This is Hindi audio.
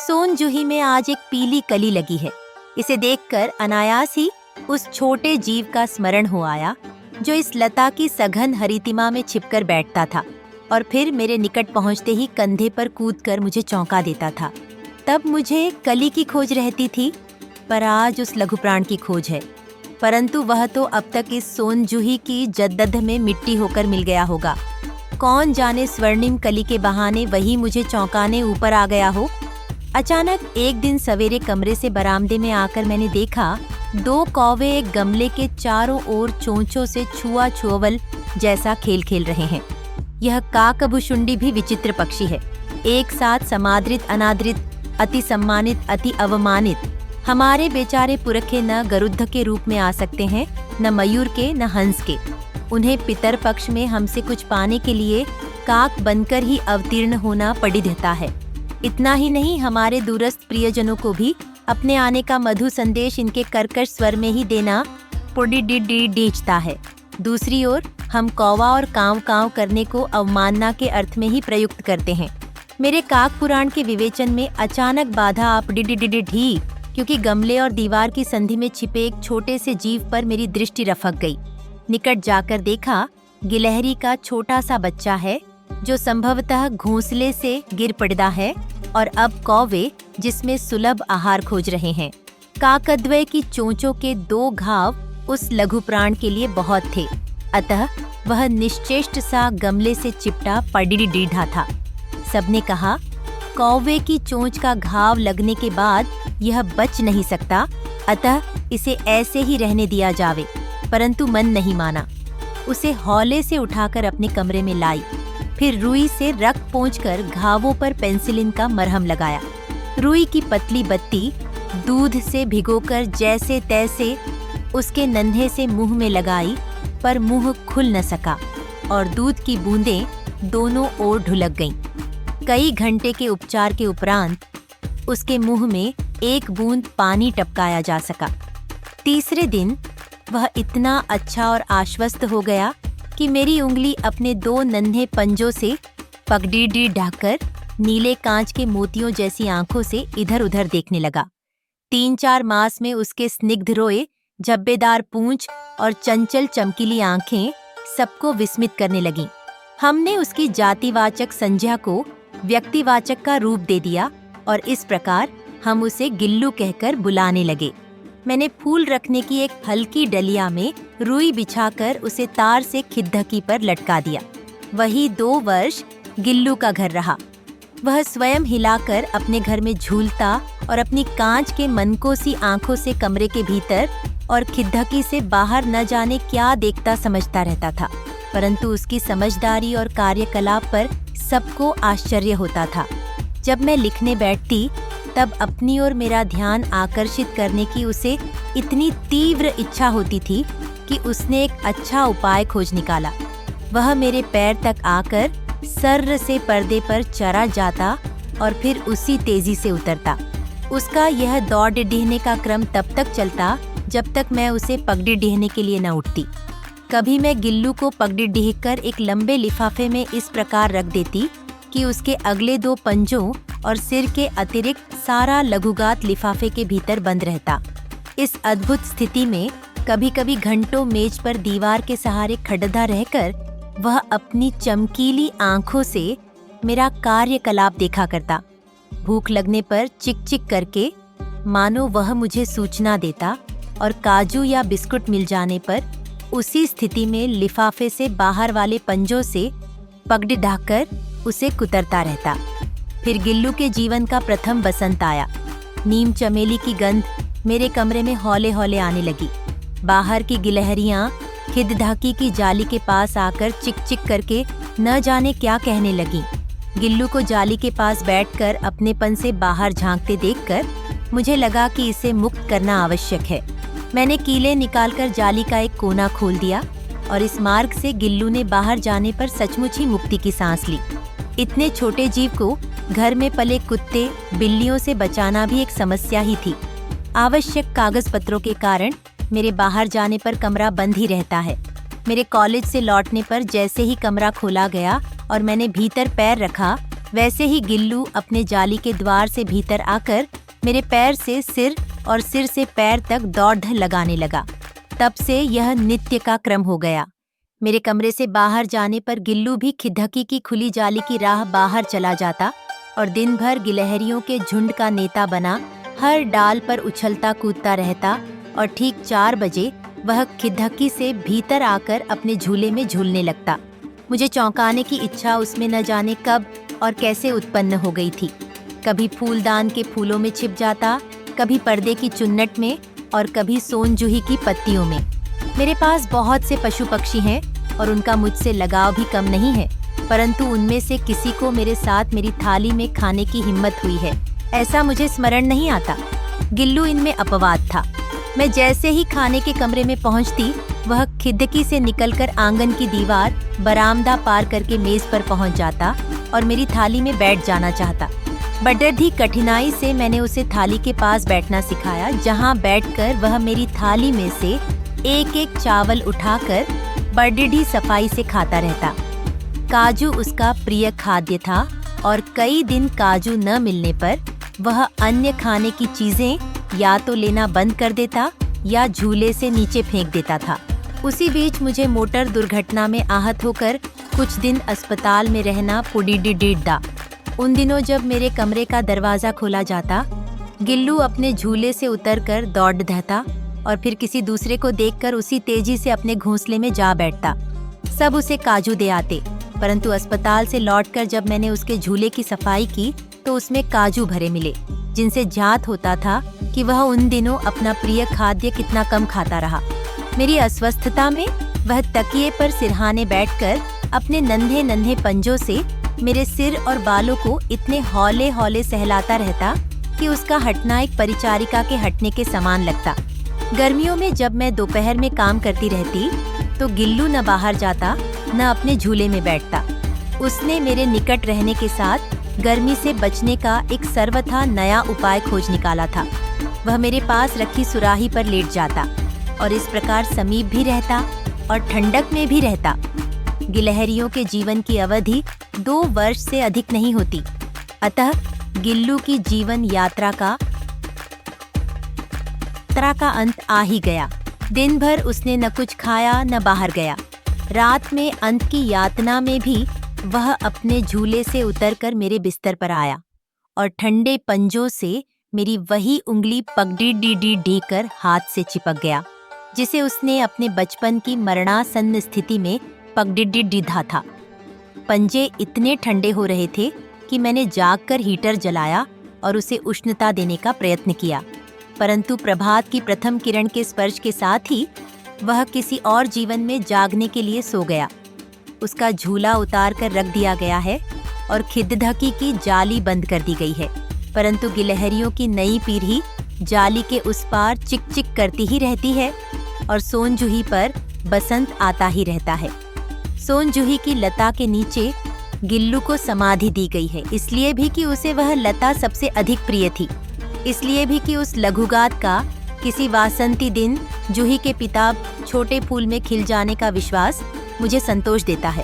सोन जूही में आज एक पीली कली लगी है। इसे देखकर अनायास ही उस छोटे जीव का स्मरण हो आया जो इस लता की सघन हरितिमा में छिपकर बैठता था और फिर मेरे निकट पहुंचते ही कंधे पर कूदकर मुझे चौंका देता था। तब मुझे कली की खोज रहती थी, पर आज उस लघु प्राण की खोज है। परंतु वह तो अब तक इस सोन जूही की जद्दद में मिट्टी होकर मिल गया होगा। कौन जाने स्वर्णिम कली के बहाने वही मुझे चौंकाने ऊपर आ गया हो। अचानक एक दिन सवेरे कमरे से बरामदे में आकर मैंने देखा 2 कौवे एक गमले के चारों ओर चोंचों से छुआ छुअवल जैसा खेल खेल रहे हैं। यह काकभुशुंडी भी विचित्र पक्षी है। एक साथ समादृत अनादृत, अति सम्मानित अति अवमानित। हमारे बेचारे पुरखे न गरुद्ध के रूप में आ सकते हैं, न मयूर के, न हंस के। उन्हें पितर पक्ष में हमसे कुछ पाने के लिए काक बनकर ही अवतीर्ण होना पड़िधता है। इतना ही नहीं, हमारे दूरस्थ प्रियजनों को भी अपने आने का मधु संदेश इनके कर्कश स्वर में ही देना पुडिडिडिडीचता है। दूसरी ओर हम कौवा और कांव कांव करने को अवमानना के अर्थ में ही प्रयुक्त करते हैं। मेरे काक पुराण के विवेचन में अचानक बाधा आप डिडिडिडिडी, क्योंकि गमले और दीवार की संधि में छिपे एक छोटे से जीव पर मेरी दृष्टि रफक गई। निकट जाकर देखा, गिलहरी का छोटा सा बच्चा है जो संभवतः घोंसले से गिर पड़ा है और अब कौवे जिसमें सुलभ आहार खोज रहे हैं। काकद्वय की चोंचों के 2 घाव उस लघु प्राण के लिए बहुत थे, अतः वह निश्चेष्ट सा गमले से चिपटा पड़ीडीढ़ा था। सबने कहा, कौवे की चोंच का घाव लगने के बाद यह बच नहीं सकता, अतः इसे ऐसे ही रहने दिया जावे। परंतु मन नहीं माना। उसे हौले से उठाकर अपने कमरे में लाई, फिर रुई से रख पोंछकर घावों पर पेंसिलिन का मरहम लगाया। रुई की पतली बत्ती दूध से भिगोकर जैसे तैसे उसके नन्हे से मुंह में लगाई, पर मुंह खुल न सका और दूध की बूंदें दोनों ओर ढुलक गईं। कई घंटे के उपचार के उपरांत उसके मुंह में एक बूंद पानी टपकाया जा सका। तीसरे दिन वह इतना अच्छा और आश्वस्त हो गया कि मेरी उंगली अपने 2 नन्हे पंजों से पगडीडी ढाकर नीले कांच के मोतियों जैसी आंखों से इधर उधर देखने लगा। 3-4 मास में उसके स्निग्ध रोए, झब्बेदार पूंछ और चंचल चमकीली आंखें सबको विस्मित करने लगीं। हमने उसकी जातिवाचक संज्ञा को व्यक्तिवाचक का रूप दे दिया और इस प्रकार हम उसे गिल्लू कहकर बुलाने लगे। मैंने फूल रखने की एक हल्की डलिया में रुई बिछाकर उसे तार से खिद्दकी पर लटका दिया। वही 2 वर्ष गिल्लू का घर रहा। वह स्वयं हिलाकर अपने घर में झूलता और अपनी कांच के मनकों सी आंखों से कमरे के भीतर और खिद्दकी से बाहर न जाने क्या देखता समझता रहता था। परंतु उसकी समझदारी और कार्यकलाप पर सबको आश्चर्य होता था। जब मैं लिखने बैठती तब अपनी ओर मेरा ध्यान आकर्षित करने की उसे इतनी तीव्र इच्छा होती थी कि उसने एक अच्छा उपाय खोज निकाला। वह मेरे पैर तक आकर सर्र से पर्दे पर चरा जाता और फिर उसी तेजी से उतरता। उसका यह दौड़ डिढ़ने का क्रम तब तक चलता जब तक मैं उसे पगड़ी डिढ़ने के लिए न उठती। कभी मैं गिल्लू को पगड़ी डिढ़ कर एक लंबे लिफाफे में इस प्रकार रख देती कि उसके अगले 2 पंजों और सिर के अतिरिक्त सारा लघुगात लिफाफे के भीतर बंद रहता। इस अद्भुत स्थिति में कभी कभी घंटों मेज पर दीवार के सहारे खड़दा रहकर वह अपनी चमकीली आंखों से मेरा कार्यकलाप देखा करता। भूख लगने पर चिक चिक करके मानो वह मुझे सूचना देता और काजू या बिस्कुट मिल जाने पर उसी स्थिति में लिफाफे से बाहर वाले पंजों से पगड़ी ढाकर उसे कुतरता रहता। फिर गिल्लू के जीवन का प्रथम बसंत आया। नीम चमेली की गंध मेरे कमरे में हौले हौले आने लगी। बाहर की गिलहरियां खिदधाकी की जाली के पास आकर चिक चिक करके न जाने क्या कहने लगीं। गिल्लू को जाली के पास बैठकर अपनेपन से बाहर झांकते देखकर मुझे लगा कि इसे मुक्त करना आवश्यक है। मैंने कीले निकालकर जाली का एक कोना खोल दिया और इस मार्ग से गिल्लू ने बाहर जाने पर सचमुच ही मुक्ति की सांस ली। इतने छोटे जीव को घर में पले कुत्ते बिल्लियों से बचाना भी एक समस्या ही थी। आवश्यक कागज पत्रों के कारण मेरे बाहर जाने पर कमरा बंद ही रहता है। मेरे कॉलेज से लौटने पर जैसे ही कमरा खोला गया और मैंने भीतर पैर रखा, वैसे ही गिल्लू अपने जाली के द्वार से भीतर आकर मेरे पैर से सिर और सिर से पैर तक दौड़ लगाने लगा। तब से यह नित्य का क्रम हो गया। मेरे कमरे से बाहर जाने पर गिल्लू भी खिदकी की खुली जाली की राह बाहर चला जाता और दिन भर गिलहरियों के झुंड का नेता बना हर डाल पर उछलता कूदता रहता और ठीक 4 बजे वह खिदकी से भीतर आकर अपने झूले में झूलने लगता। मुझे चौंकाने की इच्छा उसमें न जाने कब और कैसे उत्पन्न हो गई थी। कभी फूलदान के फूलों में छिप जाता, कभी पर्दे की चुन्नट में और कभी सोनजूही की पत्तियों में। मेरे पास बहुत से पशु पक्षी हैं और उनका मुझसे लगाव भी कम नहीं है, परंतु उनमें से किसी को मेरे साथ मेरी थाली में खाने की हिम्मत हुई है, ऐसा मुझे स्मरण नहीं आता। गिल्लू इनमें अपवाद था। मैं जैसे ही खाने के कमरे में पहुंचती, वह खिदकी से निकलकर आंगन की दीवार, बरामदा पार करके मेज पर पहुंच जाता और मेरी थाली में बैठ जाना चाहता। बड़ी कठिनाई से मैंने उसे थाली के पास बैठना सिखाया, जहां बैठकर वह मेरी थाली में से एक एक चावल उठाकर बड़ी सफाई से खाता रहता। काजू उसका प्रिय खाद्य था और कई दिन काजू न मिलने पर वह अन्य खाने की चीजें या तो लेना बंद कर देता या झूले से नीचे फेंक देता था। उसी बीच मुझे मोटर दुर्घटना में आहत होकर कुछ दिन अस्पताल में रहना पुडीडीडीडा। उन दिनों जब मेरे कमरे का दरवाजा खोला जाता, गिल्लू अपने झूले से उतरकर दौड़ रहता और फिर किसी दूसरे को देखकर उसी तेजी से अपने घोंसले में जा बैठता। सब उसे काजू दे आते, परंतु अस्पताल से लौटकर जब मैंने उसके झूले की सफाई की तो उसमें काजू भरे मिले, जिनसे ज्ञात होता था कि वह उन दिनों अपना प्रिय खाद्य कितना कम खाता रहा। मेरी अस्वस्थता में वह तकिए पर सिरहाने बैठकर अपने नन्हे नन्हे पंजों से मेरे सिर और बालों को इतने हौले हौले सहलाता रहता कि उसका हटना एक परिचारिका के हटने के समान लगता। गर्मियों में जब मैं दोपहर में काम करती रहती तो गिल्लू न बाहर जाता न अपने झूले में बैठता। उसने मेरे निकट रहने के साथ गर्मी से बचने का एक सर्वथा नया उपाय खोज निकाला था। वह मेरे पास रखी सुराही पर लेट जाता और इस प्रकार समीप भी रहता और ठंडक में भी रहता। गिलहरियों के जीवन की अवधि 2 वर्ष से अधिक नहीं होती, अतः गिल्लू की जीवन यात्रा का अंत आ ही गया। दिन भर उसने न कुछ खाया न बाहर गया। रात में अंत की यातना में भी वह अपने झूले से उतरकर मेरे बिस्तर पर आया और ठंडे पंजों से मेरी वही उंगली पगडी ढीकर हाथ से चिपक गया, जिसे उसने अपने बचपन की मरणासन्न स्थिति में पगडिड्ढा था। पंजे इतने ठंडे हो रहे थे कि मैंने जागकर हीटर जलाया और उसे उष्णता देने का प्रयत्न किया, परंतु प्रभात की प्रथम किरण के स्पर्श के साथ ही वह किसी और जीवन में जागने के लिए सो गया। उसका झूला उतार कर रख दिया गया है और खिदकी की जाली बंद कर दी गई है, परंतु गिलहरियों की नई पीढ़ी जाली के उस पार चिक चिक करती ही रहती है और सोनजूही पर बसंत आता ही रहता है। सोनजूही की लता के नीचे गिल्लू को समाधि दी गई है, इसलिए भी कि उसे वह लता सबसे अधिक प्रिय थी, इसलिए भी कि उस लघुगात का किसी वासंती दिन जूही के पिता छोटे फूल में खिल जाने का विश्वास मुझे संतोष देता है।